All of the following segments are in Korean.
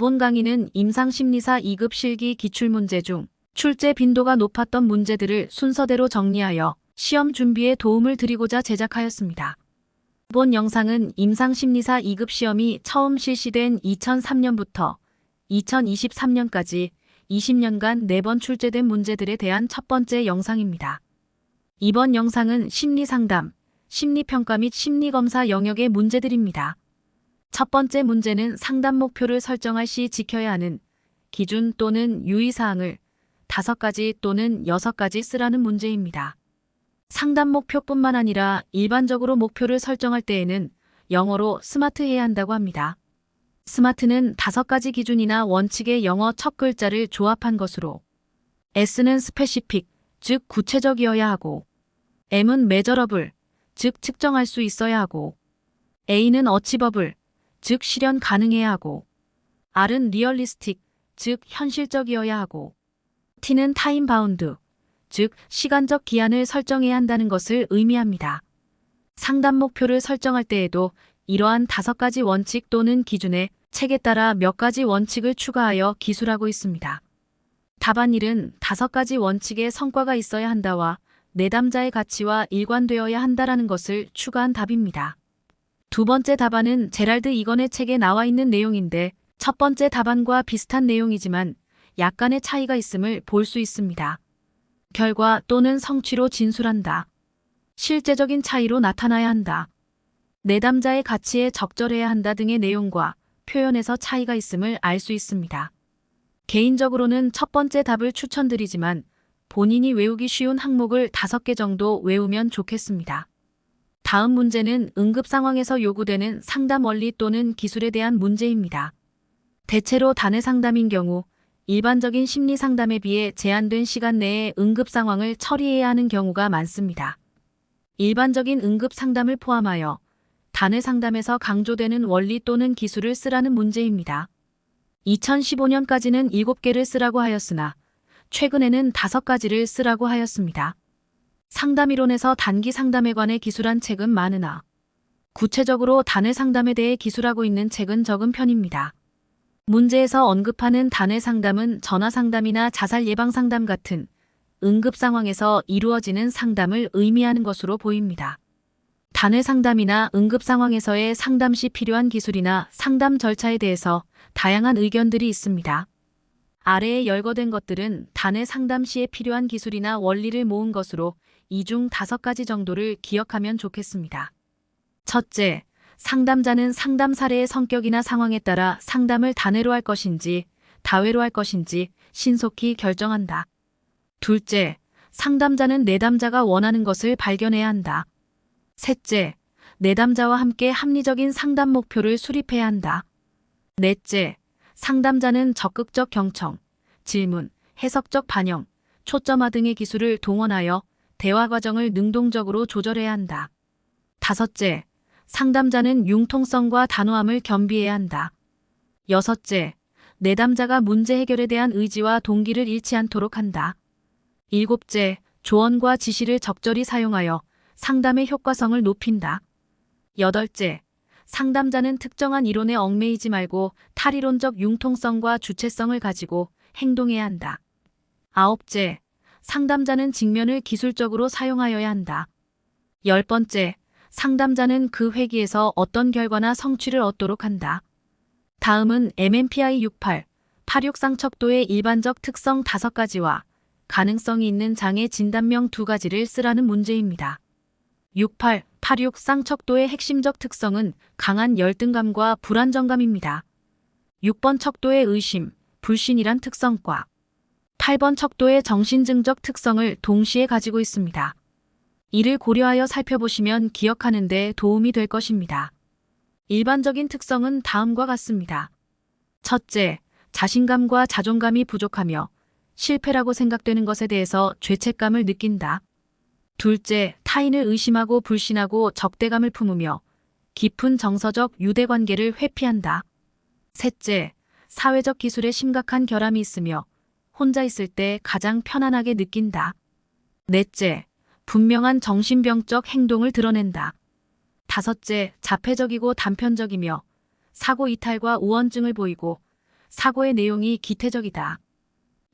이번 강의는 임상심리사 2급 실기 기출문제 중 출제 빈도가 높았던 문제들을 순서대로 정리하여 시험 준비에 도움을 드리고자 제작하였습니다. 이번 영상은 임상심리사 2급 시험이 처음 실시된 2003년부터 2023년까지 20년간 4번 출제된 문제들에 대한 첫 번째 영상입니다. 이번 영상은 심리상담, 심리평가 및 심리검사 영역의 문제들입니다. 첫 번째 문제는 상담 목표를 설정할 시 지켜야 하는 기준 또는 유의사항을 5가지 또는 6가지 쓰라는 문제입니다. 상담 목표뿐만 아니라 일반적으로 목표를 설정할 때에는 영어로 스마트해야 한다고 합니다. 스마트는 5가지 기준이나 원칙의 영어 첫 글자를 조합한 것으로 S는 specific, 즉 구체적이어야 하고 M은 measurable, 즉 측정할 수 있어야 하고 A는 achievable, 즉 실현 가능해야 하고 R은 realistic, 즉 현실적이어야 하고 T는 time bound, 즉 시간적 기한을 설정해야 한다는 것을 의미합니다. 상담 목표를 설정할 때에도 이러한 5가지 원칙 또는 기준에 책에 따라 몇 가지 원칙을 추가하여 기술하고 있습니다. 답안 1은 5가지 원칙의 성과가 있어야 한다와 내담자의 가치와 일관되어야 한다라는 것을 추가한 답입니다. 두 번째 답안은 제랄드 이건의 책에 나와 있는 내용인데 첫 번째 답안과 비슷한 내용이지만 약간의 차이가 있음을 볼 수 있습니다. 결과 또는 성취로 진술한다. 실제적인 차이로 나타나야 한다. 내담자의 가치에 적절해야 한다 등의 내용과 표현에서 차이가 있음을 알 수 있습니다. 개인적으로는 첫 번째 답을 추천드리지만 본인이 외우기 쉬운 항목을 5개 정도 외우면 좋겠습니다. 다음 문제는 응급 상황에서 요구되는 상담 원리 또는 기술에 대한 문제입니다. 대체로 단회 상담인 경우 일반적인 심리 상담에 비해 제한된 시간 내에 응급 상황을 처리해야 하는 경우가 많습니다. 일반적인 응급 상담을 포함하여 단회 상담에서 강조되는 원리 또는 기술을 쓰라는 문제입니다. 2015년까지는 7개를 쓰라고 하였으나 최근에는 5가지를 쓰라고 하였습니다. 상담이론에서 단기 상담에 관해 기술한 책은 많으나 구체적으로 단회 상담에 대해 기술하고 있는 책은 적은 편입니다. 문제에서 언급하는 단회 상담은 전화 상담이나 자살 예방 상담 같은 응급 상황에서 이루어지는 상담을 의미하는 것으로 보입니다. 단회 상담이나 응급 상황에서의 상담 시 필요한 기술이나 상담 절차에 대해서 다양한 의견들이 있습니다. 아래에 열거된 것들은 단회 상담 시에 필요한 기술이나 원리를 모은 것으로 이 중 5가지 정도를 기억하면 좋겠습니다. 첫째, 상담자는 상담 사례의 성격이나 상황에 따라 상담을 단회로 할 것인지 다회로 할 것인지 신속히 결정한다. 둘째, 상담자는 내담자가 원하는 것을 발견해야 한다. 셋째, 내담자와 함께 합리적인 상담 목표를 수립해야 한다. 넷째, 상담자는 적극적 경청, 질문, 해석적 반영, 초점화 등의 기술을 동원하여 대화 과정을 능동적으로 조절해야 한다. 다섯째, 상담자는 융통성과 단호함을 겸비해야 한다. 여섯째, 내담자가 문제 해결에 대한 의지와 동기를 잃지 않도록 한다. 일곱째, 조언과 지시를 적절히 사용하여 상담의 효과성을 높인다. 여덟째, 상담자는 특정한 이론에 얽매이지 말고 탈이론적 융통성과 주체성을 가지고 행동해야 한다. 아홉째, 상담자는 직면을 기술적으로 사용하여야 한다. 10번째, 상담자는 그 회기에서 어떤 결과나 성취를 얻도록 한다. 다음은 MMPI 68, 86 상척도의 일반적 특성 5가지와 가능성이 있는 장애 진단명 2가지를 쓰라는 문제입니다. 68, 86 쌍척도의 핵심적 특성은 강한 열등감과 불안정감입니다. 6번 척도의 의심, 불신이란 특성과 8번 척도의 정신증적 특성을 동시에 가지고 있습니다. 이를 고려하여 살펴보시면 기억하는 데 도움이 될 것입니다. 일반적인 특성은 다음과 같습니다. 첫째, 자신감과 자존감이 부족하며 실패라고 생각되는 것에 대해서 죄책감을 느낀다. 둘째, 타인을 의심하고 불신하고 적대감을 품으며 깊은 정서적 유대관계를 회피한다. 셋째, 사회적 기술에 심각한 결함이 있으며 혼자 있을 때 가장 편안하게 느낀다. 넷째, 분명한 정신병적 행동을 드러낸다. 다섯째, 자폐적이고 단편적이며 사고 이탈과 우원증을 보이고 사고의 내용이 기태적이다.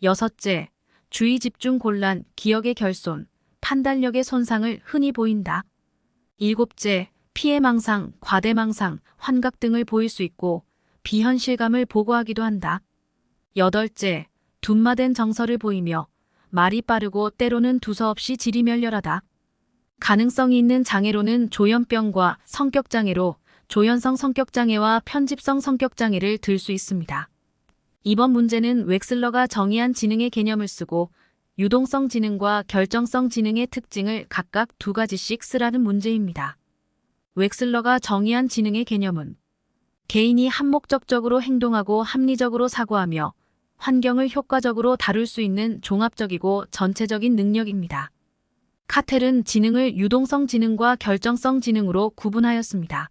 여섯째, 주의 집중 곤란, 기억의 결손, 판단력의 손상을 흔히 보인다. 일곱째, 피해망상, 과대망상, 환각 등을 보일 수 있고 비현실감을 보고하기도 한다. 여덟째, 둔마된 정서를 보이며 말이 빠르고 때로는 두서없이 지리멸렬하다. 가능성이 있는 장애로는 조현병과 성격장애로 조현성 성격장애와 편집성 성격장애를 들 수 있습니다. 이번 문제는 웩슬러가 정의한 지능의 개념을 쓰고 유동성 지능과 결정성 지능의 특징을 각각 2가지씩 쓰라는 문제입니다. 웩슬러가 정의한 지능의 개념은 개인이 한목적적으로 행동하고 합리적으로 사고하며 환경을 효과적으로 다룰 수 있는 종합적이고 전체적인 능력입니다. 카텔은 지능을 유동성 지능과 결정성 지능으로 구분하였습니다.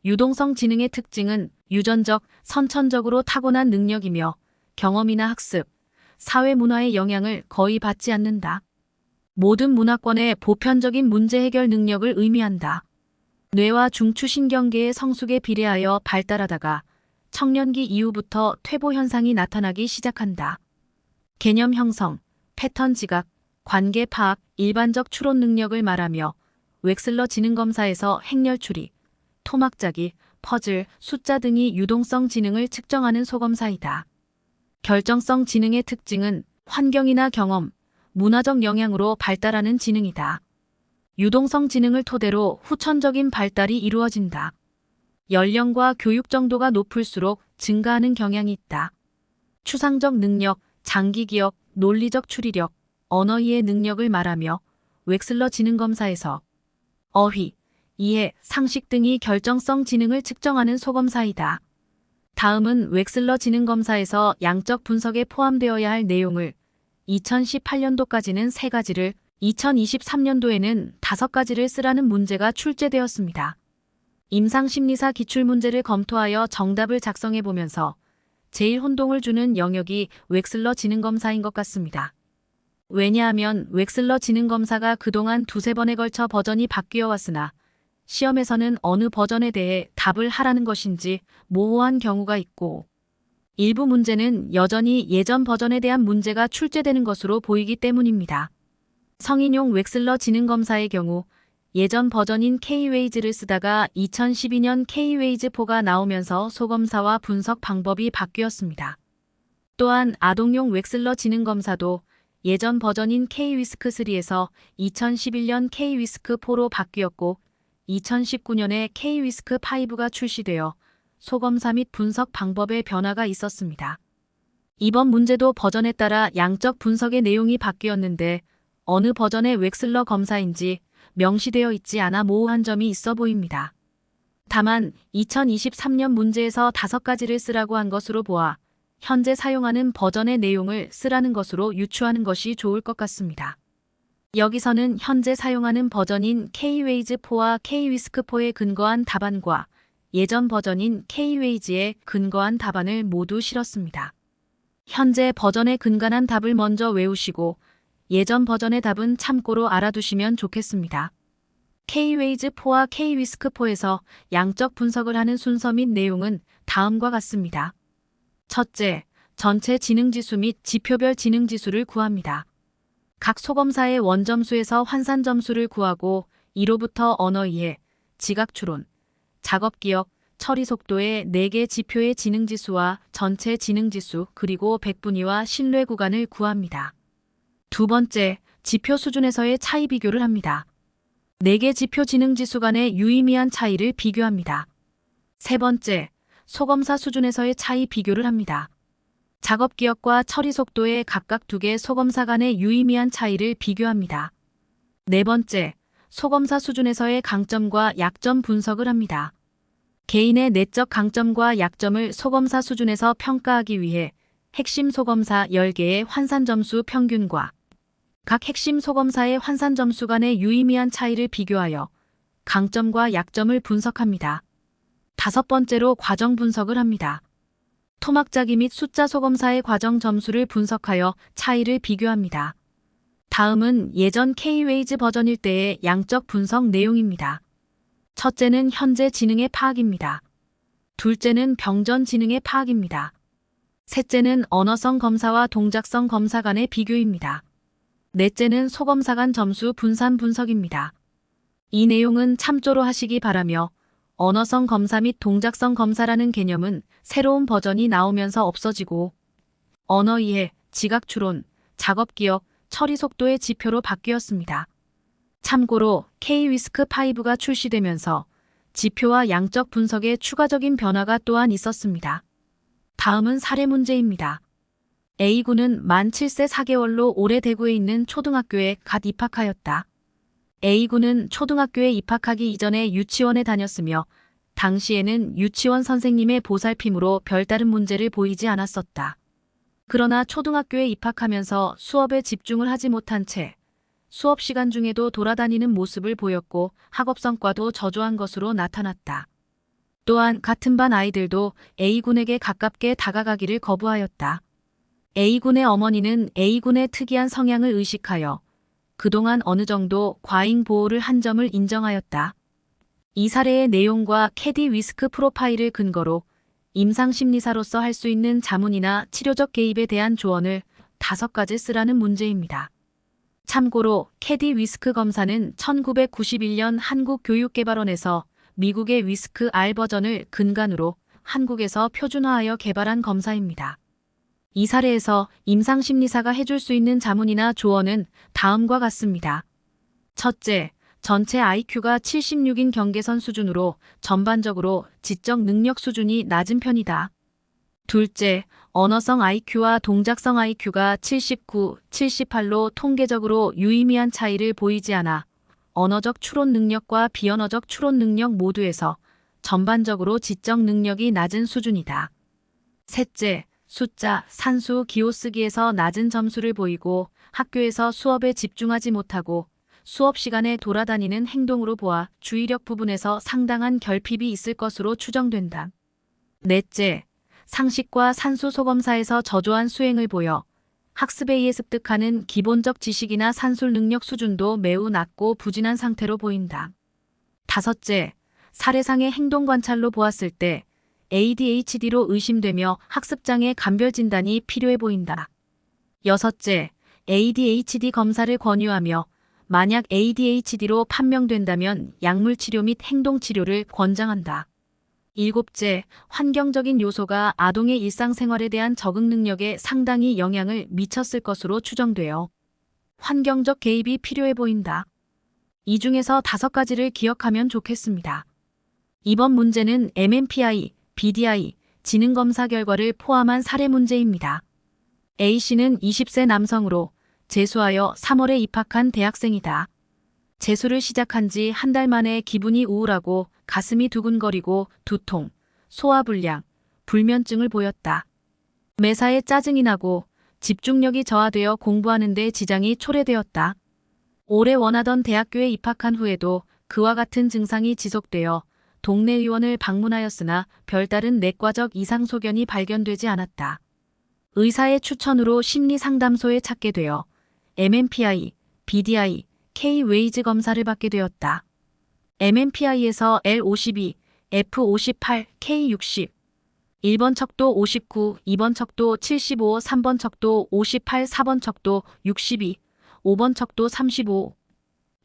유동성 지능의 특징은 유전적, 선천적으로 타고난 능력이며 경험이나 학습, 사회 문화의 영향을 거의 받지 않는다. 모든 문화권의 보편적인 문제 해결 능력을 의미한다. 뇌와 중추신경계의 성숙에 비례하여 발달하다가 청년기 이후부터 퇴보 현상이 나타나기 시작한다. 개념 형성, 패턴 지각, 관계 파악, 일반적 추론 능력을 말하며 웩슬러 지능검사에서 행렬 추리, 토막 짜기, 퍼즐, 숫자 등이 유동성 지능을 측정하는 소검사이다. 결정성 지능의 특징은 환경이나 경험, 문화적 영향으로 발달하는 지능이다. 유동성 지능을 토대로 후천적인 발달이 이루어진다. 연령과 교육 정도가 높을수록 증가하는 경향이 있다. 추상적 능력, 장기 기억, 논리적 추리력, 언어 이해 능력을 말하며 웩슬러 지능검사에서 어휘, 이해, 상식 등이 결정성 지능을 측정하는 소검사이다. 다음은 웩슬러 지능검사에서 양적 분석에 포함되어야 할 내용을 2018년도까지는 3가지를, 2023년도에는 5가지를 쓰라는 문제가 출제되었습니다. 임상심리사 기출문제를 검토하여 정답을 작성해 보면서 제일 혼동을 주는 영역이 웩슬러 지능검사인 것 같습니다. 왜냐하면 웩슬러 지능검사가 그동안 2~3번에 걸쳐 버전이 바뀌어 왔으나 시험에서는 어느 버전에 대해 답을 하라는 것인지 모호한 경우가 있고 일부 문제는 여전히 예전 버전에 대한 문제가 출제되는 것으로 보이기 때문입니다. 성인용 웩슬러 지능검사의 경우 예전 버전인 K-웨이즈를 쓰다가 2012년 K-웨이즈4가 나오면서 소검사와 분석 방법이 바뀌었습니다. 또한 아동용 웩슬러 지능검사도 예전 버전인 K-위스크3에서 2011년 K-위스크4로 바뀌었고 2019년에 K-위스크5가 출시되어 소검사 및 분석 방법의 변화가 있었습니다. 이번 문제도 버전에 따라 양적 분석의 내용이 바뀌었는데 어느 버전의 웩슬러 검사인지 명시되어 있지 않아 모호한 점이 있어 보입니다. 다만 2023년 문제에서 5가지를 쓰라고 한 것으로 보아 현재 사용하는 버전의 내용을 쓰라는 것으로 유추하는 것이 좋을 것 같습니다. 여기서는 현재 사용하는 버전인 K-웨이즈4와 K-위스크4에 근거한 답안과 예전 버전인 K-웨이즈에 근거한 답안을 모두 실었습니다. 현재 버전에 근간한 답을 먼저 외우시고 예전 버전의 답은 참고로 알아두시면 좋겠습니다. K-웨이즈4와 K-위스크4에서 양적 분석을 하는 순서 및 내용은 다음과 같습니다. 첫째, 전체 지능지수 및 지표별 지능지수를 구합니다. 각 소검사의 원점수에서 환산점수를 구하고 이로부터 언어 이해, 지각 추론, 작업 기억, 처리 속도의 4개 지표의 지능지수와 전체 지능지수 그리고 백분위와 신뢰 구간을 구합니다. 두 번째, 지표 수준에서의 차이 비교를 합니다. 4개 지표 지능지수 간의 유의미한 차이를 비교합니다. 세 번째, 소검사 수준에서의 차이 비교를 합니다. 작업 기억과 처리 속도의 각각 2개 소검사 간의 유의미한 차이를 비교합니다. 네 번째, 소검사 수준에서의 강점과 약점 분석을 합니다. 개인의 내적 강점과 약점을 소검사 수준에서 평가하기 위해 핵심 소검사 10개의 환산점수 평균과 각 핵심 소검사의 환산점수 간의 유의미한 차이를 비교하여 강점과 약점을 분석합니다. 5번째로 과정 분석을 합니다. 토막 짜기 및 숫자 소검사의 과정 점수를 분석하여 차이를 비교합니다. 다음은 예전 K-웨이즈 버전일 때의 양적 분석 내용입니다. 첫째는 현재 지능의 파악입니다. 둘째는 병전 지능의 파악입니다. 셋째는 언어성 검사와 동작성 검사 간의 비교입니다. 넷째는 소검사 간 점수 분산 분석입니다. 이 내용은 참조로 하시기 바라며 언어성 검사 및 동작성 검사라는 개념은 새로운 버전이 나오면서 없어지고 언어 이해, 지각 추론, 작업 기억, 처리 속도의 지표로 바뀌었습니다. 참고로 K-위스크5가 출시되면서 지표와 양적 분석에 추가적인 변화가 또한 있었습니다. 다음은 사례 문제입니다. A군은 만 7세 4개월로 올해 대구에 있는 초등학교에 갓 입학하였다. A군은 초등학교에 입학하기 이전에 유치원에 다녔으며 당시에는 유치원 선생님의 보살핌으로 별다른 문제를 보이지 않았었다. 그러나 초등학교에 입학하면서 수업에 집중을 하지 못한 채 수업 시간 중에도 돌아다니는 모습을 보였고 학업 성과도 저조한 것으로 나타났다. 또한 같은 반 아이들도 A군에게 가깝게 다가가기를 거부하였다. A군의 어머니는 A군의 특이한 성향을 의식하여 그동안 어느 정도 과잉 보호를 한 점을 인정하였다. 이 사례의 내용과 캐디-위스크 프로파일을 근거로 임상심리사로서 할 수 있는 자문이나 치료적 개입에 대한 조언을 5가지 쓰라는 문제입니다. 참고로 캐디-위스크 검사는 1991년 한국교육개발원에서 미국의 위스크 R 버전을 근간으로 한국에서 표준화하여 개발한 검사입니다. 이 사례에서 임상심리사가 해줄 수 있는 자문이나 조언은 다음과 같습니다. 첫째, 전체 IQ가 76인 경계선 수준으로 전반적으로 지적 능력 수준이 낮은 편이다. 둘째, 언어성 IQ와 동작성 IQ가 79, 78로 통계적으로 유의미한 차이를 보이지 않아 언어적 추론 능력과 비언어적 추론 능력 모두에서 전반적으로 지적 능력이 낮은 수준이다. 셋째, 숫자, 산수, 기호 쓰기에서 낮은 점수를 보이고 학교에서 수업에 집중하지 못하고 수업 시간에 돌아다니는 행동으로 보아 주의력 부분에서 상당한 결핍이 있을 것으로 추정된다. 넷째, 상식과 산수 소검사에서 저조한 수행을 보여 학습에 의해 습득하는 기본적 지식이나 산술 능력 수준도 매우 낮고 부진한 상태로 보인다. 다섯째, 사례상의 행동 관찰로 보았을 때 ADHD로 의심되며 학습장애 감별 진단이 필요해 보인다. 여섯째, ADHD 검사를 권유하며 만약 ADHD로 판명된다면 약물치료 및 행동치료를 권장한다. 일곱째, 환경적인 요소가 아동의 일상생활에 대한 적응 능력에 상당히 영향을 미쳤을 것으로 추정되어 환경적 개입이 필요해 보인다. 이 중에서 5가지를 기억하면 좋겠습니다. 이번 문제는 MMPI, BDI, 지능검사 결과를 포함한 사례 문제입니다. A씨는 20세 남성으로 재수하여 3월에 입학한 대학생이다. 재수를 시작한 지 한 달 만에 기분이 우울하고 가슴이 두근거리고 두통, 소화불량, 불면증을 보였다. 매사에 짜증이 나고 집중력이 저하되어 공부하는 데 지장이 초래되었다. 올해 원하던 대학교에 입학한 후에도 그와 같은 증상이 지속되어 동네 의원을 방문하였으나 별다른 내과적 이상 소견이 발견되지 않았다. 의사의 추천으로 심리상담소에 찾게 되어 MMPI, BDI, K-웨이즈 검사를 받게 되었다. MMPI에서 L52, F58, K60, 1번 척도 59, 2번 척도 75, 3번 척도 58, 4번 척도 62, 5번 척도 35,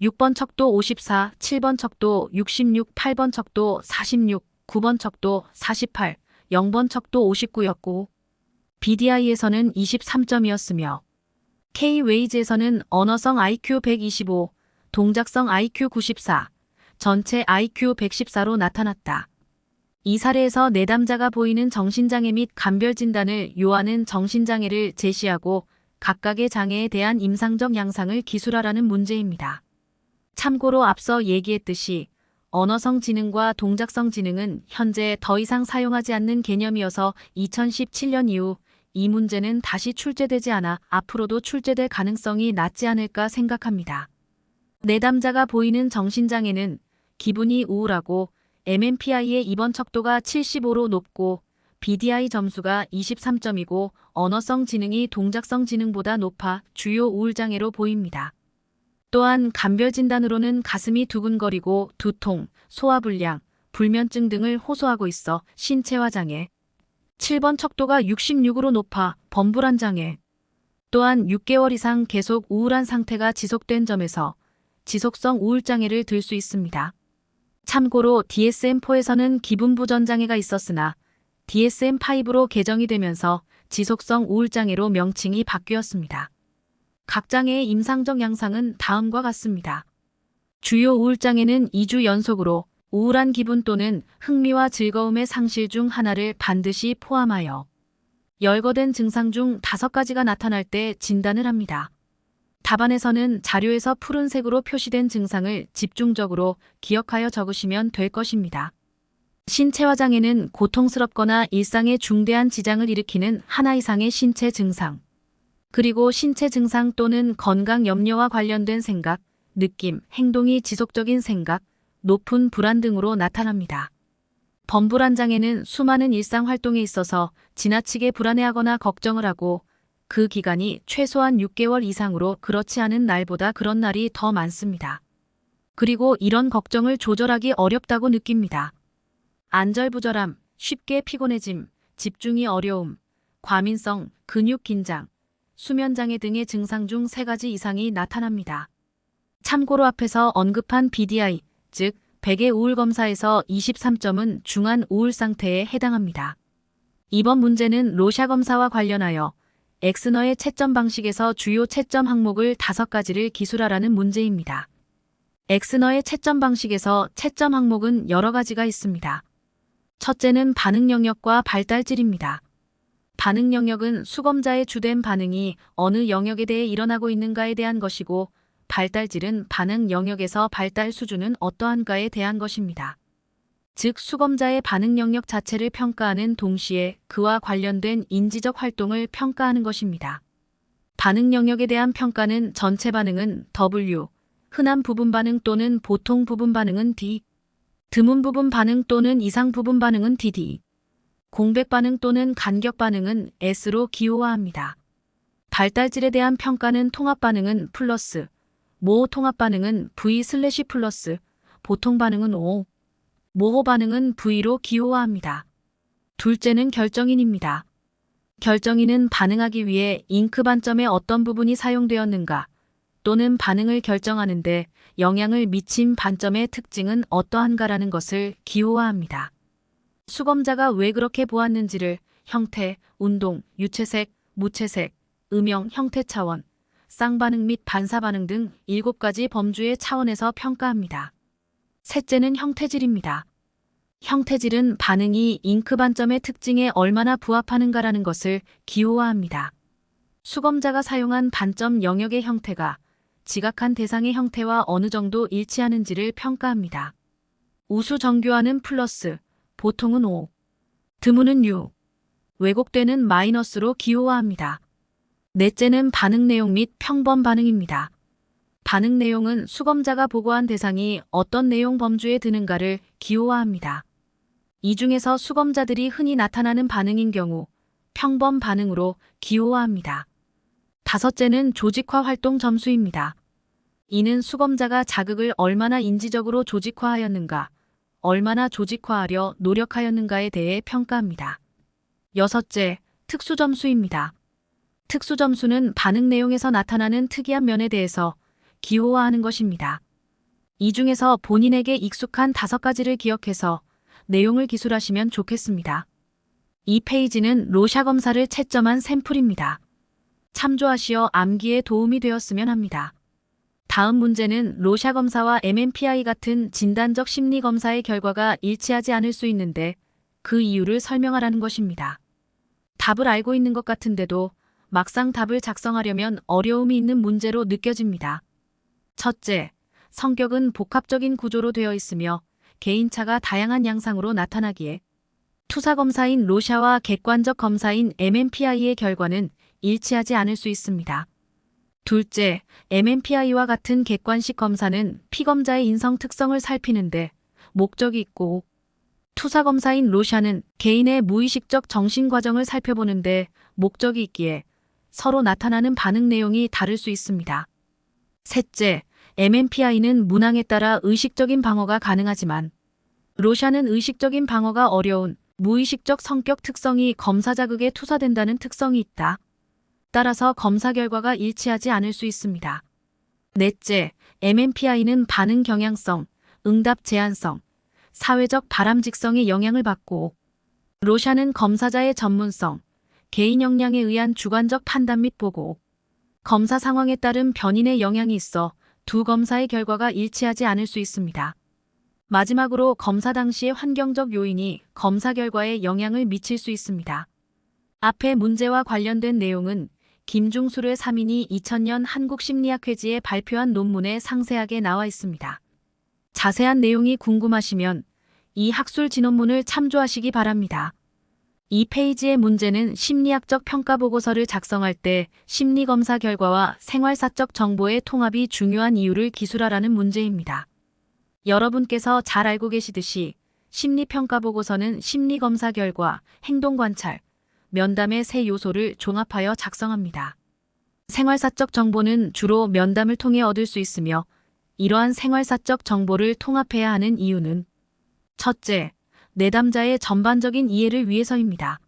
6번 척도 54, 7번 척도 66, 8번 척도 46, 9번 척도 48, 0번 척도 59였고 BDI에서는 23점이었으며 K-웨이즈에서는 언어성 IQ 125, 동작성 IQ 94, 전체 IQ 114로 나타났다. 이 사례에서 내담자가 보이는 정신장애 및 감별 진단을 요하는 정신장애를 제시하고 각각의 장애에 대한 임상적 양상을 기술하라는 문제입니다. 참고로 앞서 얘기했듯이 언어성 지능과 동작성 지능은 현재 더 이상 사용하지 않는 개념이어서 2017년 이후 이 문제는 다시 출제되지 않아 앞으로도 출제될 가능성이 낮지 않을까 생각합니다. 내담자가 보이는 정신장애는 기분이 우울하고 MMPI의 입원 척도가 75로 높고 BDI 점수가 23점이고 언어성 지능이 동작성 지능보다 높아 주요 우울장애로 보입니다. 또한 감별 진단으로는 가슴이 두근거리고 두통, 소화불량, 불면증 등을 호소하고 있어 신체화 장애, 7번 척도가 66으로 높아 범불안 장애. 또한 6개월 이상 계속 우울한 상태가 지속된 점에서 지속성 우울장애를 들 수 있습니다. 참고로 DSM-4에서는 기분부전 장애가 있었으나 DSM-5로 개정이 되면서 지속성 우울장애로 명칭이 바뀌었습니다. 각 장애의 임상적 양상은 다음과 같습니다. 주요 우울장애는 2주 연속으로 우울한 기분 또는 흥미와 즐거움의 상실 중 하나를 반드시 포함하여 열거된 증상 중 5가지가 나타날 때 진단을 합니다. 답안에서는 자료에서 푸른색으로 표시된 증상을 집중적으로 기억하여 적으시면 될 것입니다. 신체화 장애는 고통스럽거나 일상에 중대한 지장을 일으키는 하나 이상의 신체 증상, 그리고 신체 증상 또는 건강 염려와 관련된 생각, 느낌, 행동이 지속적인 생각, 높은 불안 등으로 나타납니다. 범불안 장애는 수많은 일상 활동에 있어서 지나치게 불안해하거나 걱정을 하고 그 기간이 최소한 6개월 이상으로 그렇지 않은 날보다 그런 날이 더 많습니다. 그리고 이런 걱정을 조절하기 어렵다고 느낍니다. 안절부절함, 쉽게 피곤해짐, 집중이 어려움, 과민성, 근육 긴장, 수면장애 등의 증상 중 3가지 이상이 나타납니다. 참고로 앞에서 언급한 BDI, 즉 백의 우울 검사에서 23점은 중한 우울 상태에 해당합니다. 이번 문제는 로샤 검사와 관련하여 엑스너의 채점 방식에서 주요 채점 항목을 5가지를 기술하라는 문제입니다. 엑스너의 채점 방식에서 채점 항목은 여러 가지가 있습니다. 첫째는 반응 영역과 발달질입니다. 반응 영역은 수검자의 주된 반응이 어느 영역에 대해 일어나고 있는가에 대한 것이고, 발달질은 반응 영역에서 발달 수준은 어떠한가에 대한 것입니다. 즉 수검자의 반응 영역 자체를 평가하는 동시에 그와 관련된 인지적 활동을 평가하는 것입니다. 반응 영역에 대한 평가는 전체 반응은 W, 흔한 부분 반응 또는 보통 부분 반응은 D, 드문 부분 반응 또는 이상 부분 반응은 DD, 공백 반응 또는 간격 반응은 S로 기호화합니다. 발달질에 대한 평가는 통합 반응은 플러스, 모호 통합 반응은 V/플러스, 보통 반응은 O, 모호 반응은 V로 기호화합니다. 둘째는 결정인입니다. 결정인은 반응하기 위해 잉크 반점의 어떤 부분이 사용되었는가 또는 반응을 결정하는데 영향을 미친 반점의 특징은 어떠한가라는 것을 기호화합니다. 수검자가 왜 그렇게 보았는지를 형태, 운동, 유채색, 무채색, 음영, 형태 차원, 쌍반응 및 반사반응 등 7가지 범주의 차원에서 평가합니다. 셋째는 형태질입니다. 형태질은 반응이 잉크 반점의 특징에 얼마나 부합하는가라는 것을 기호화합니다. 수검자가 사용한 반점 영역의 형태가 지각한 대상의 형태와 어느 정도 일치하는지를 평가합니다. 우수 정교화는 플러스, 보통은 O, 드문은 U, 왜곡되는 마이너스로 기호화합니다. 넷째는 반응 내용 및 평범 반응입니다. 반응 내용은 수검자가 보고한 대상이 어떤 내용 범주에 드는가를 기호화합니다. 이 중에서 수검자들이 흔히 나타나는 반응인 경우 평범 반응으로 기호화합니다. 다섯째는 조직화 활동 점수입니다. 이는 수검자가 자극을 얼마나 인지적으로 조직화하였는가, 얼마나 조직화하려 노력하였는가에 대해 평가합니다. 여섯째, 특수 점수입니다. 특수 점수는 반응 내용에서 나타나는 특이한 면에 대해서 기호화하는 것입니다. 이 중에서 본인에게 익숙한 5가지를 기억해서 내용을 기술하시면 좋겠습니다. 이 페이지는 로샤 검사를 채점한 샘플입니다. 참조하시어 암기에 도움이 되었으면 합니다. 다음 문제는 로샤 검사와 MMPI 같은 진단적 심리 검사의 결과가 일치하지 않을 수 있는데 그 이유를 설명하라는 것입니다. 답을 알고 있는 것 같은데도 막상 답을 작성하려면 어려움이 있는 문제로 느껴집니다. 첫째, 성격은 복합적인 구조로 되어 있으며 개인차가 다양한 양상으로 나타나기에 투사검사인 로샤와 객관적 검사인 MMPI의 결과는 일치하지 않을 수 있습니다. 둘째, MMPI와 같은 객관식 검사는 피검자의 인성 특성을 살피는데 목적이 있고, 투사검사인 로샤는 개인의 무의식적 정신 과정을 살펴보는데 목적이 있기에 서로 나타나는 반응 내용이 다를 수 있습니다. 셋째, MMPI는 문항에 따라 의식적인 방어가 가능하지만 로샤는 의식적인 방어가 어려운 무의식적 성격 특성이 검사 자극에 투사된다는 특성이 있다. 따라서 검사 결과가 일치하지 않을 수 있습니다. 넷째, MMPI는 반응 경향성, 응답 제한성, 사회적 바람직성의 영향을 받고, 로샤는 검사자의 전문성, 개인 역량에 의한 주관적 판단 및 보고, 검사 상황에 따른 변인의 영향이 있어 두 검사의 결과가 일치하지 않을 수 있습니다. 마지막으로 검사 당시의 환경적 요인이 검사 결과에 영향을 미칠 수 있습니다. 앞의 문제와 관련된 내용은 김중수르 3인이 2000년 한국심리학회지에 발표한 논문에 상세하게 나와 있습니다. 자세한 내용이 궁금하시면 이 학술 진원문을 참조하시기 바랍니다. 이 페이지의 문제는 심리학적 평가보고서를 작성할 때 심리검사 결과와 생활사적 정보의 통합이 중요한 이유를 기술하라는 문제입니다. 여러분께서 잘 알고 계시듯이 심리평가보고서는 심리검사 결과, 행동관찰, 면담의 세 요소를 종합하여 작성합니다. 생활사적 정보는 주로 면담을 통해 얻을 수 있으며 이러한 생활사적 정보를 통합해야 하는 이유는 첫째, 내담자의 전반적인 이해를 위해서입니다.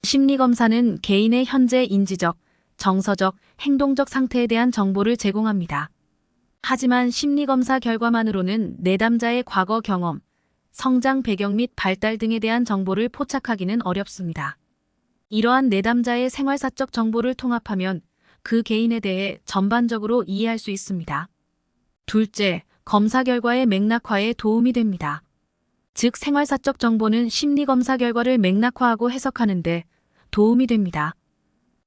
심리검사는 개인의 현재 인지적, 정서적, 행동적 상태에 대한 정보를 제공합니다. 하지만 심리검사 결과만으로는 내담자의 과거 경험, 성장 배경 및 발달 등에 대한 정보를 포착하기는 어렵습니다. 이러한 내담자의 생활사적 정보를 통합하면 그 개인에 대해 전반적으로 이해할 수 있습니다. 둘째, 검사 결과의 맥락화에 도움이 됩니다. 즉 생활사적 정보는 심리검사 결과를 맥락화하고 해석하는 데 도움이 됩니다.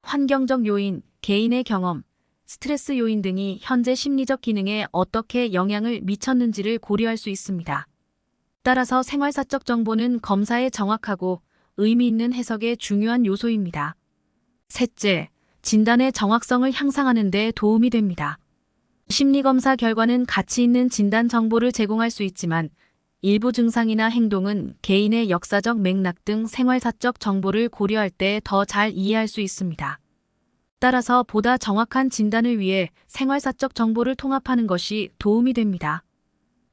환경적 요인, 개인의 경험, 스트레스 요인 등이 현재 심리적 기능에 어떻게 영향을 미쳤는지를 고려할 수 있습니다. 따라서 생활사적 정보는 검사의 정확하고 의미 있는 해석의 중요한 요소입니다. 셋째, 진단의 정확성을 향상하는 데 도움이 됩니다. 심리검사 결과는 가치 있는 진단 정보를 제공할 수 있지만 일부 증상이나 행동은 개인의 역사적 맥락 등 생활사적 정보를 고려할 때 더 잘 이해할 수 있습니다. 따라서 보다 정확한 진단을 위해 생활사적 정보를 통합하는 것이 도움이 됩니다.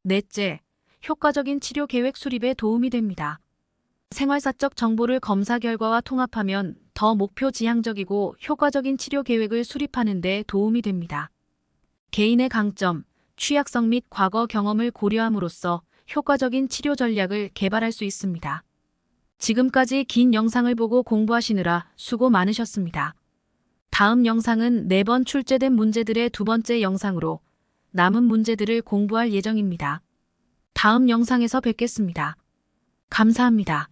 넷째, 효과적인 치료 계획 수립에 도움이 됩니다. 생활사적 정보를 검사 결과와 통합하면 더 목표 지향적이고 효과적인 치료 계획을 수립하는 데 도움이 됩니다. 개인의 강점, 취약성 및 과거 경험을 고려함으로써 효과적인 치료 전략을 개발할 수 있습니다. 지금까지 긴 영상을 보고 공부하시느라 수고 많으셨습니다. 다음 영상은 4번 출제된 문제들의 두 번째 영상으로 남은 문제들을 공부할 예정입니다. 다음 영상에서 뵙겠습니다. 감사합니다.